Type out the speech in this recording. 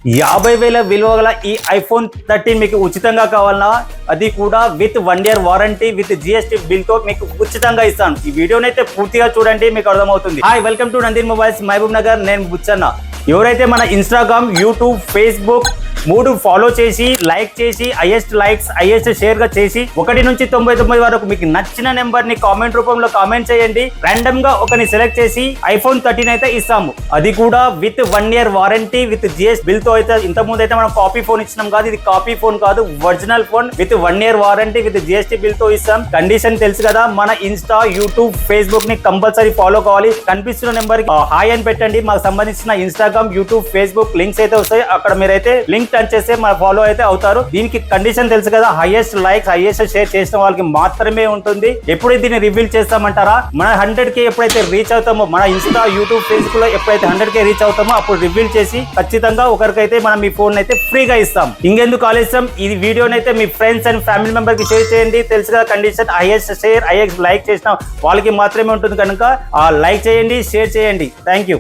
50,000 విలువ గల ఈ ఐఫోన్ 13 మీకు ఉచితంగా కావాలన్నా అది కూడా with 1 year warranty with GST bill తో మీకు ఉచితంగా ఇస్తాను. ఈ వీడియోనైతే పూర్తిగా చూడండి, మీకు అర్థమవుతుంది. Hi, welcome to Nandin mobiles Mahabubnagar. నేను బుచ్చన్న. ఎవరైతే మన ఇన్స్టాగ్రామ్, యూట్యూబ్, ఫేస్బుక్ 3 ఫాలో చేసి లైక్ చేసి హైయెస్ట్ లైక్స్ హైయెస్ట్ షేర్ గా చేసి 1 నుంచి 99 వరకు మీకు నచ్చిన నెంబర్ ని కామెంట్ రూపంలో కామెంట్ చేయండి. ర్యాండమ్ గా ఒకరిని సెలెక్ట్ చేసి ఐఫోన్ 13 అయితే ఇస్తాము. అది కూడా with 1 year warranty with GS bill తో అయితే. ఇంత ముందు అయితే మనం కాపీ ఫోన్ ఇచ్చినాం కాదు, ఇది కాపీ ఫోన్ కాదు, original phone with 1 year warranty with GST bill తో ఇస్తాం. కండిషన్ తెలుసు కదా, మన ఇన్స్టా, యూట్యూబ్, ఫేస్బుక్ ని కంపల్సరీ ఫాలో కావాలి. కనిపిస్తున్న నెంబర్ కి హాయ్ అని పెట్టండి. మాకు సంబంధించిన ఇన్స్టాగ్రామ్, యూట్యూబ్, ఫేస్బుక్ లింక్స్ అయితే వస్తాయి. అక్కడ మీరైతే లింక్ టచ్ చేస్తే మన ఫాలో అయితే అవుతారు. దీనికి కండిషన్ తెలుసు కదా, హైయెస్ట్ లైక్స్ హైయెస్ట్ షేర్ చేసిన వాళ్ళకి మాత్రమే ఉంటుంది. ఎప్పుడు దీన్ని రివీల్ చేస్తామంటారా? మన 100K ఎప్పుడైతే రీచ్ అవుతామో, మన ఇన్స్టా, యూట్యూబ్, ఫేస్బుక్ లో ఎప్పుడైతే 100K రీచ్ అవుతామో అప్పుడు రివీల్ చేసి ఖచ్చితంగా ఒకరికైతే మనం ఈ ఫోన్ అయితే ఫ్రీగా ఇస్తాం. ఇంకెందుకు ఆలస్యం, ఈ వీడియోనైతే మీ ఫ్రెండ్స్ అండ్ ఫ్యామిలీ మెంబర్ కి షేర్ చేయండి. తెలుసు కదా condition, highest share highest like చేసిన వాళ్ళకి మాత్రమే ఉంటుంది కనుక లైక్ చేయండి, షేర్ చేయండి. Thank you.